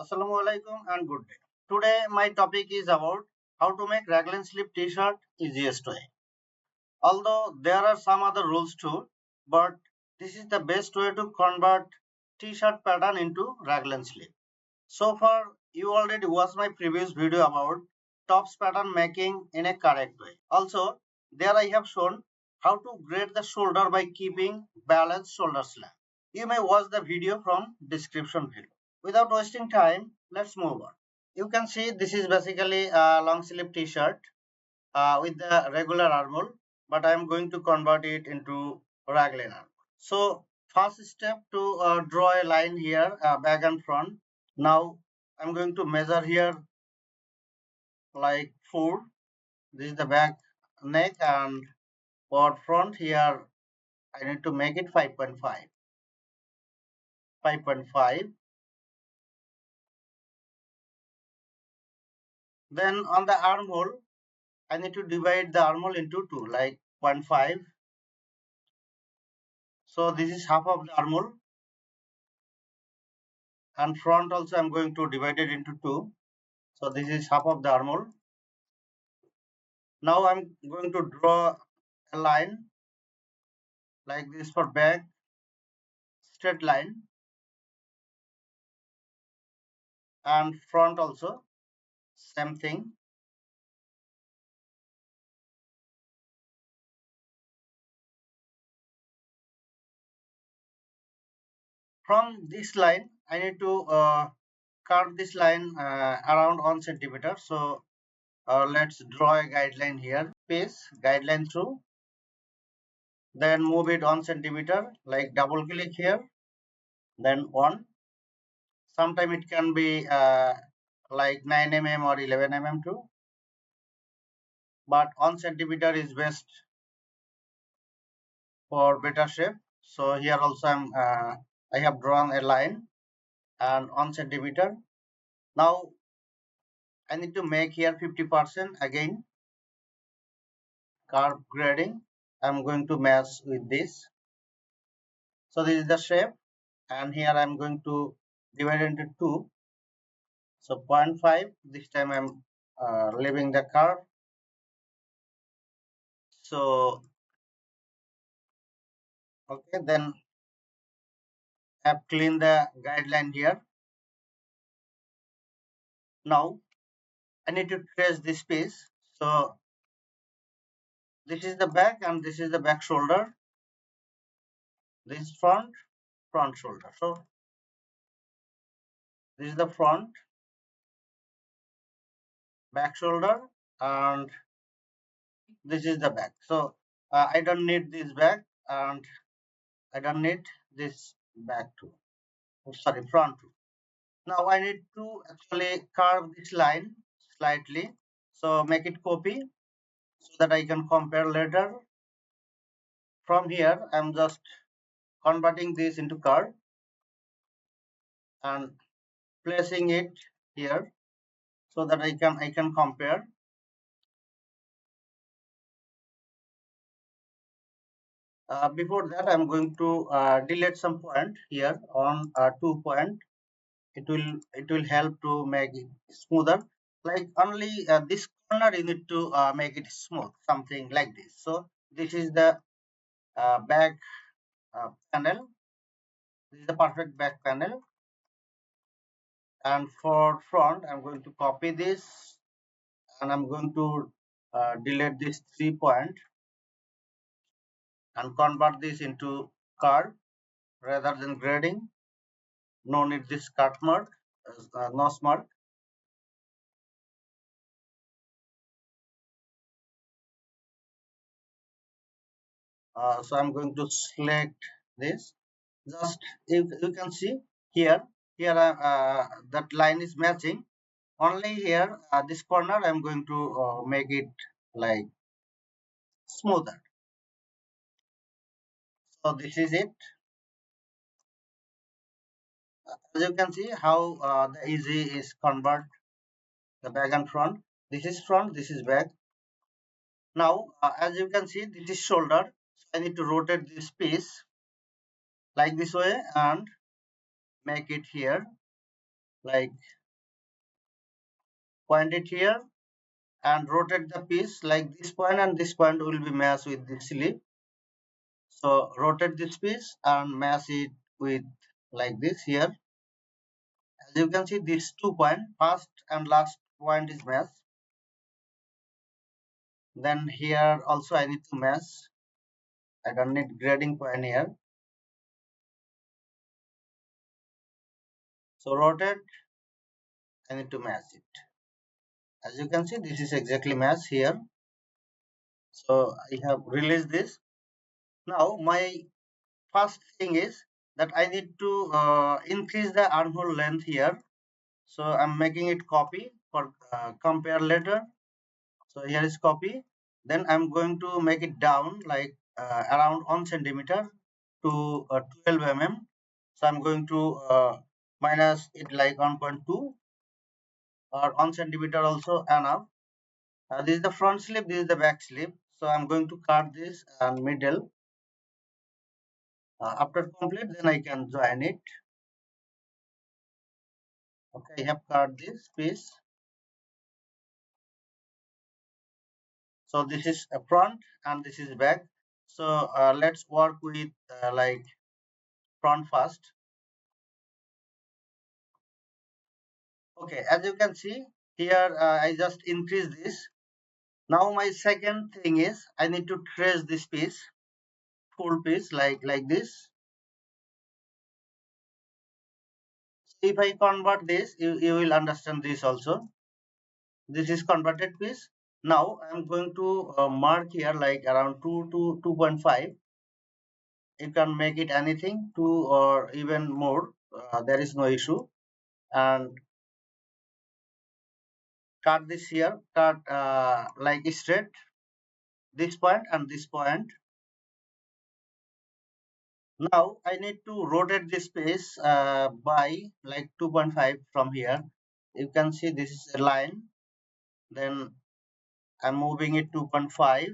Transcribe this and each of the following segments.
Assalamualaikum and good day. Today my topic is about how to make Raglan slip t-shirt easiest way. Although there are some other rules too, but this is the best way to convert t-shirt pattern into Raglan slip. So far you already watched my previous video about tops pattern making in a correct way. Also there I have shown how to grade the shoulder by keeping balanced shoulder slam. You may watch the video from description below. Without wasting time, let's move on. You can see this is basically a long sleeve t-shirt with the regular armhole, but I am going to convert it into raglan armhole. So first step to draw a line here, back and front. Now I'm going to measure here like 4. This is the back neck, and for front here I need to make it 5.5. 5.5. Then on the armhole I need to divide the armhole into 2, like 0.5. So this is half of the armhole, and front also I'm going to divide it into 2. So this is half of the armhole. Now I'm going to draw a line like this for back, straight line, and front also same thing. From this line I need to curve this line around 1 centimeter. So let's draw a guideline here, space guideline through, then move it 1 centimeter, like double click here, then 1. Sometimes it can be like 9 mm or 11 mm too, but 1 centimeter is best for better shape. So here also I have drawn a line and 1 centimeter. Now I need to make here 50% again curve grading. I'm going to match with this. So this is the shape, and here I'm going to divide into 2. So 0.5. This time I'm leaving the curve. So okay, then have cleaned the guideline here. Now I need to trace this piece. So this is the back and this is the back shoulder. This is front shoulder. So this is the front, back shoulder, and this is the back. So I don't need this back, and I don't need this back too. Oh, sorry, front too. Now I need to actually curve this line slightly. So make it copy so that I can compare later. From here I'm just converting this into curve and placing it here so that I can compare. Before that I'm going to delete some point here on 2 point. It will help to make it smoother, like only this corner you need to make it smooth, something like this. So this is the back panel. This is the perfect back panel, and for front I'm going to copy this, and I'm going to delete this 3 point and convert this into curve rather than grading. No need this cut mark, notch mark. So I'm going to select this. Just you can see here, that line is matching. Only here, this corner I'm going to make it like smoother. So this is it. As you can see how the easy is convert the back and front. This is front, this is back. Now as you can see, this is shoulder. So I need to rotate this piece like this way and make it here. like point it here and rotate the piece like this point, and this point will be matched with the sleeve. So rotate this piece and match it with like this here. As you can see, these 2 point, first and last point is matched. Then here also I need to match. I don't need grading point here. So rotate, I need to match it. As you can see, this is exactly matched here. So I have released this. Now my first thing is that I need to increase the armhole length here. So I'm making it copy for compare later. So here is copy. Then I'm going to make it down like around 1 centimeter to 12 mm. So I'm going to minus it like 1.2 or 1 centimeter also enough. This is the front slip, this is the back slip. So I'm going to cut this and middle. After complete, then I can join it. Okay, I have cut this piece. So this is a front and this is back. So let's work with like front first. Okay, as you can see here, I just increase this. Now my second thing is I need to trace this piece, full piece like this. If I convert this, you will understand this also. This is converted piece. Now I'm going to mark here like around 2 to 2.5. You can make it anything 2 or even more. There is no issue. And cut this here, cut like straight this point and this point. Now I need to rotate this piece by like 2.5 from here. You can see this is a line. Then I'm moving it 2.5.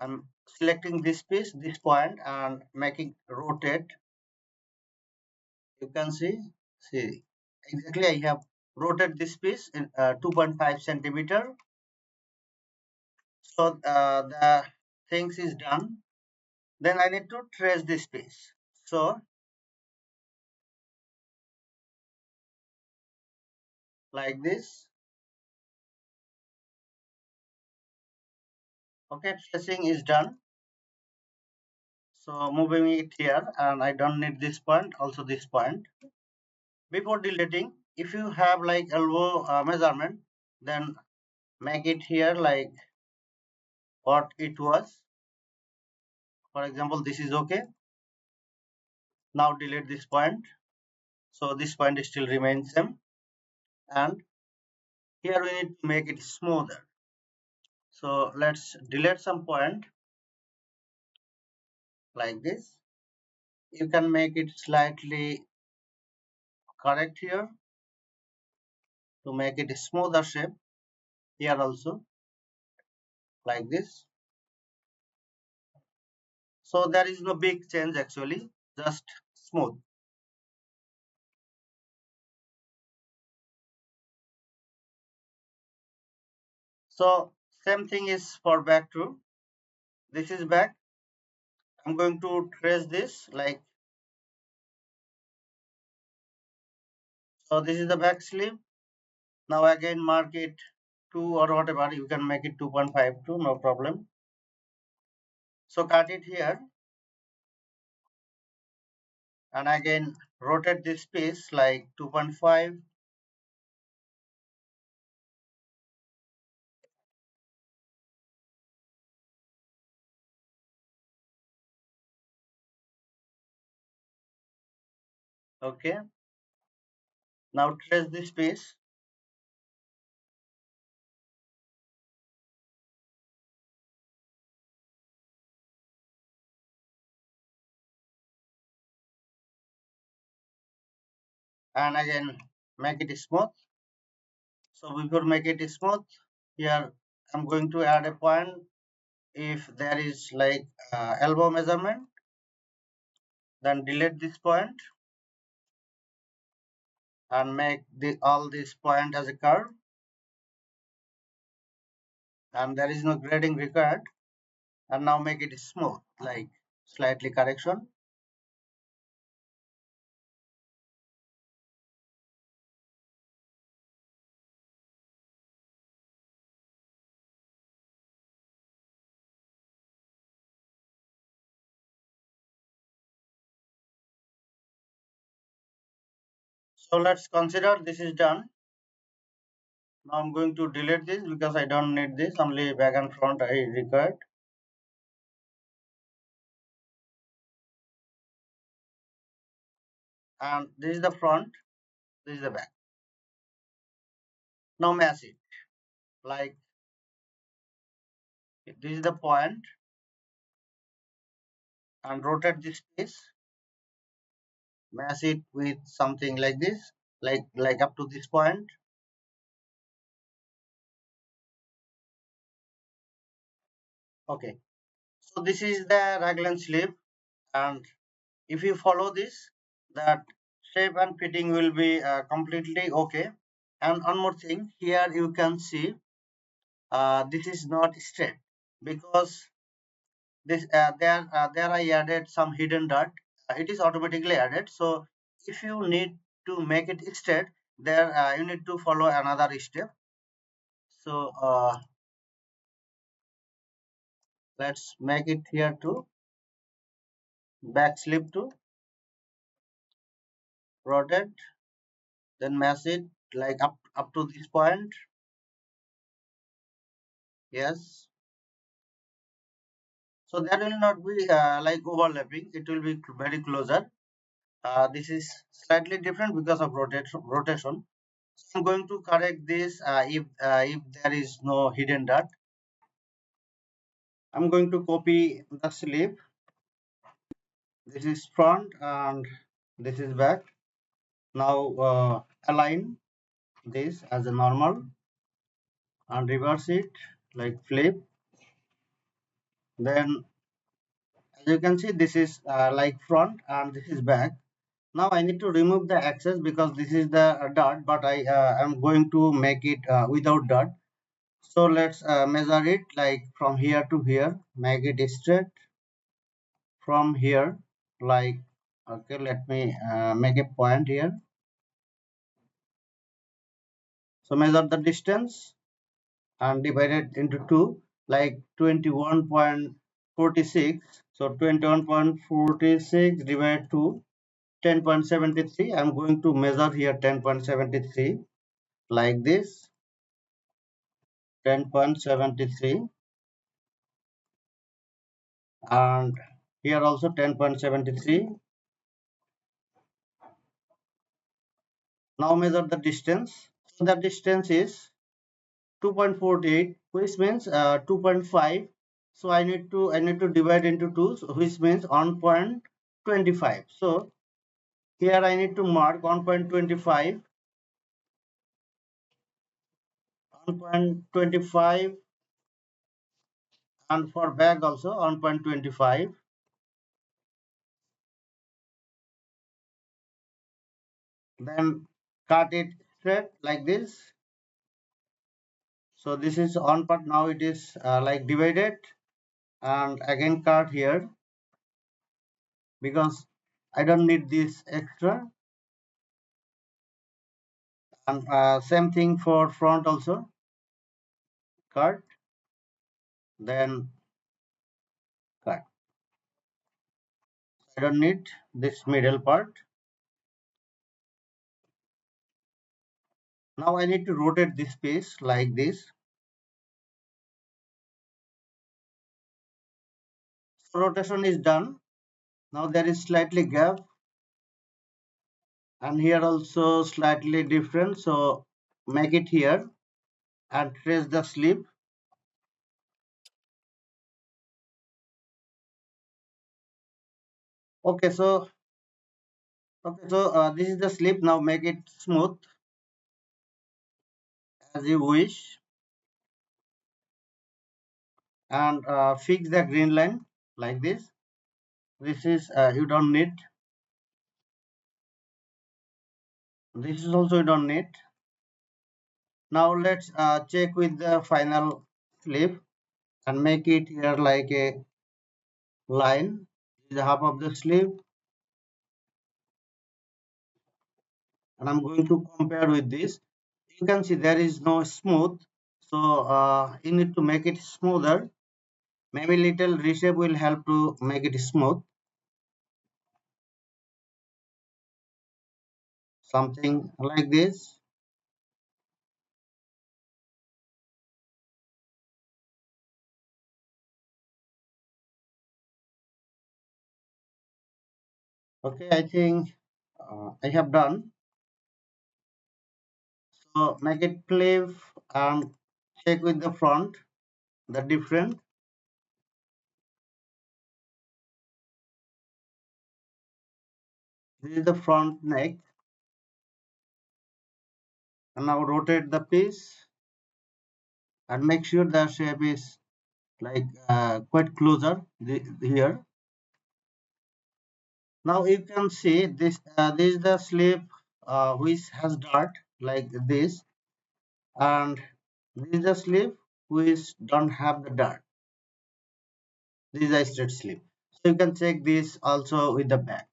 I'm selecting this piece, this point, and making rotate. You can see exactly I have rotated this piece in 2.5 centimeter. So the things is done. Then I need to trace this piece. So like this. Okay, tracing is done. So moving it here, and I don't need this point, also this point. Before deleting, if you have like elbow measurement, then make it here like what it was. For example, this is okay. Now delete this point. So this point still remains same. And here we need to make it smoother. So let's delete some point like this. You can make it slightly correct here to make it a smoother shape. Here also like this. So there is no big change actually, just smooth. So same thing is for back too. This is back. I'm going to trace this like so. This is the back sleeve. Now again mark it 2 or whatever. You can make it 2.52, no problem. So cut it here and again rotate this piece like 2.5. Okay. Now trace this piece and again make it smooth. So before make it smooth, here I'm going to add a point. If there is like elbow measurement, then delete this point and make all this point as a curve, and there is no grading required. And now make it smooth, like slightly correction. So let's consider this is done. Now I'm going to delete this because I don't need this, only back and front I required. And this is the front, this is the back. Now match it, like this is the point, and rotate this piece, match it with something like this, like up to this point. Okay, so this is the raglan sleeve, and if you follow this, that shape and fitting will be completely okay. And one more thing, here you can see this is not straight because this there I added some hidden dot. It is automatically added, so if you need to make it straight, there you need to follow another step. So let's make it here to back slip to rotate, then match it like up to this point. Yes, so that will not be like overlapping, it will be very closer. This is slightly different because of rotation. So I'm going to correct this if there is no hidden dot. I'm going to copy the sleeve. This is front and this is back. Now align this as a normal and reverse it like flip. Then as you can see, this is like front and this is back. Now I need to remove the axis because this is the dot, but I am going to make it without dot. So let's measure it like from here to here, make it straight from here, like okay, let me make a point here. So measure the distance and divide it into two, like 21.46. So 21.46 divided to 10.73. I'm going to measure here 10.73 like this, 10.73, and here also 10.73. Now measure the distance. So the distance is 2.48, which means 2.5. So I need to divide into 2, which means 1.25. So here I need to mark 1.25, 1.25, and for back also 1.25. Then cut it straight like this. So this is on part. Now it is like divided, and again cut here because I don't need this extra. And same thing for front also, cut, then cut. I don't need this middle part. Now I need to rotate this piece like this. So rotation is done. Now there is slightly gap, and here also slightly different. So make it here and trace the sleeve. Okay, so this is the sleeve. Now make it smooth as you wish, and fix the green line like this. This is you don't need. This is also you don't need. Now let's check with the final sleeve and make it here like a line. This is half of the sleeve, and I'm going to compare with this. You can see there is no smooth, so you need to make it smoother. Maybe little reshape will help to make it smooth, something like this. Okay, I think I have done. So make it flip and check with the front, the different. This is the front neck, and now rotate the piece and make sure the shape is like quite closer here. Now you can see this. This is the sleeve which has dart like this, and this is the sleeve which don't have the dart. This is a straight sleeve. So you can check this also with the back.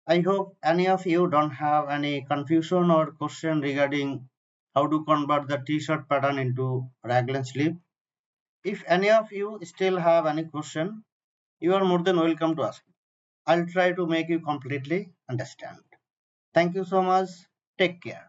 I hope any of you don't have any confusion or question regarding how to convert the t-shirt pattern into raglan sleeve. If any of you still have any question, you are more than welcome to ask. I'll try to make you completely understand. Thank you so much. Take care.